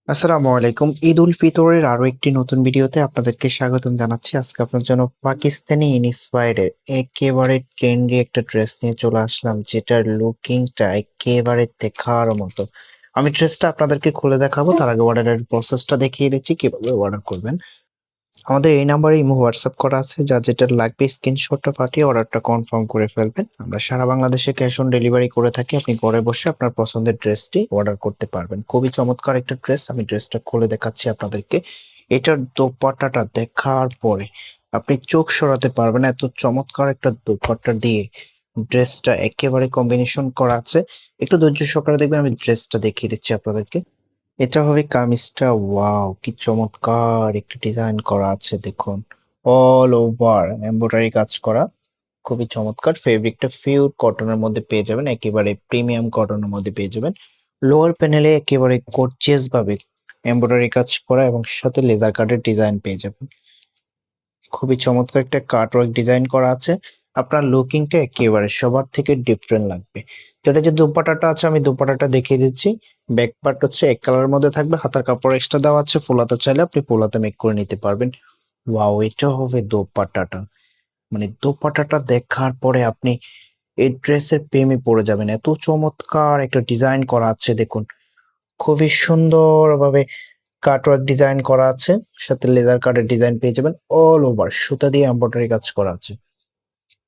আসসালামু আলাইকুম। ঈদ উল ফিতরের আরো একটি নতুন ভিডিওতে আপনাদেরকে স্বাগতম জানাচ্ছি। আজকে আপনার জন্য পাকিস্তানি ইন্সপায়ার্ড এর একেবারে ট্রেন্ডি একটা ড্রেস নিয়ে চলে আসলাম, যেটার লুকিংটা একেবারে দেখার মতো। আমি ড্রেসটা আপনাদেরকে খুলে দেখাবো, তার আগে অর্ডারের প্রসেসটা দেখিয়ে দিচ্ছি কিভাবে অর্ডার করবেন। আমাদের এই নাম্বারে ইমো হোয়াটসঅ্যাপ করা আছে, যা যেটা লাগবে স্ক্রিনশটটা পাঠিয়ে অর্ডারটা কনফার্ম করে ফেলবেন। আমরা সারা বাংলাদেশে ক্যাশ অন ডেলিভারি করে থাকি। আপনি ঘরে বসে আপনার পছন্দের ড্রেসটি অর্ডার করতে পারবেন। খুবই চমৎকার একটা ড্রেস, আমি ড্রেসটা খুলে দেখাচ্ছি আপনাদেরকে। এটার দোপাট্টাটা দেখার পরে আপনি চোখ সরাতে পারবেন, এত চমৎকার একটা দোপাট্টা দিয়ে ড্রেসটা একেবারে কম্বিনেশন করা আছে। একটু ধৈর্য সহকারে দেখবেন, আমি ড্রেসটা দেখিয়ে দিচ্ছি আপনাদেরকে। এটা হবে কামিজটা। ওয়াও, কি চমৎকার একটা ডিজাইন করা আছে দেখুন। অল ওভার এমব্রয়ডারি কাজ করা, খুবই চমৎকার। ফেব্রিকটা পিওর কটনের মধ্যে পেয়ে যাবেন, একেবারে প্রিমিয়াম কটনের মধ্যে পেয়ে যাবেন। লোয়ার প্যানেলে একেবারে গর্জিয়াস ভাবে এমব্রয়ডারি কাজ করা এবং সাথে লেজার কাটের ডিজাইন পেয়ে যাবেন। খুবই চমৎকার একটা কাটওয়ার্ক ডিজাইন করা আছে। আপনার লুকিংটা একেবারে সবার থেকে ডিফারেন্ট লাগবে। তো এটা যে দোপাট্টাটা আছে, আমি দোপাট্টাটা দেখিয়ে দিচ্ছি। ব্যাক পার্ট হচ্ছে এক কালারের মধ্যে থাকবে, হাতার কাপড় এক্সট্রা দেওয়া আছে। ফুল হাতা চাইলে আপনি ফুল হাতা মেক করে নিতে পারবেন। ওয়াও, এটা হবে দোপাট্টাটা। মানে দোপাট্টাটা দেখার পরে আপনি এই ড্রেসের প্রেমে পড়ে যাবেন। এত চমৎকার একটা ডিজাইন করা আছে দেখুন। খুবই সুন্দরভাবে কাটওয়ার্ক ডিজাইন করা আছে, সাথে লেদার কাটের ডিজাইন পেয়ে যাবেন। অল ওভার সুতা দিয়ে এমব্রয়ডারি কাজ করা আছে,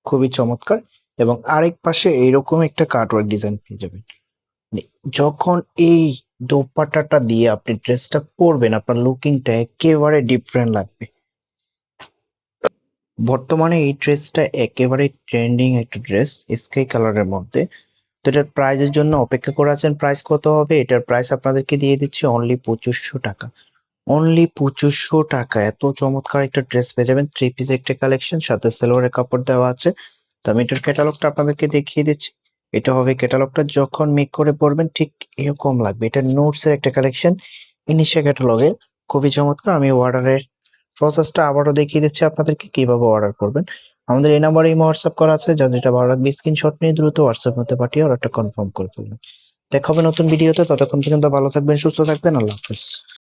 খুবই চমৎকার। এবং আরেক পাশে এইরকম একটা কাটওয়ার্ক ডিজাইন পেয়ে যাবেন। মানে যখন এই দোপাট্টাটা দিয়ে আপনি ড্রেসটা পরবেন, আপনার লুকিংটা একেবারে ডিফারেন্ট লাগবে। বর্তমানে এই ড্রেসটা একেবারে ট্রেন্ডিং একটা ড্রেস, স্কাই কালারের মধ্যে। তো এটার প্রাইজের জন্য অপেক্ষা করে আছেন। প্রাইস কত হবে? এটার প্রাইস আপনাদেরকে দিয়ে দিচ্ছি অনলি 2500 টাকা। অনলি 2500 টাকা এত চমৎকার একটা ড্রেস পেয়ে যাবেন। থ্রি পিস একটা কালেকশন, সাথে সালোয়ারের কাপড় দেওয়া আছে। তো আমি এটার ক্যাটালগটা আপনাদেরকে দেখিয়ে দিচ্ছি। এটা হবে ক্যাটালগটা, যখন মেক করে পড়বেন ঠিক এরকম লাগবে। এটা নোটস এর একটা কালেকশন, ইনিশিয়া ক্যাটালগের। খুবই চমৎকার। আমি অর্ডারের প্রসেসটা আবারও দেখিয়ে দিচ্ছি আপনাদেরকে কিভাবে অর্ডার করবেন। আমাদের এই নাম্বারে হোয়াটসঅ্যাপ করা আছে, যা যেটা ভালো লাগবে স্ক্রিনশট নিয়ে দ্রুত হোয়াটসঅ্যাপ মধ্যে পাঠিয়ে অর্ডারটা কনফার্ম করে ফেলবেন। দেখা হবে নতুন ভিডিওতে, ততক্ষণ পর্যন্ত ভালো থাকবেন, সুস্থ থাকবেন। আল্লাহ হাফেজ।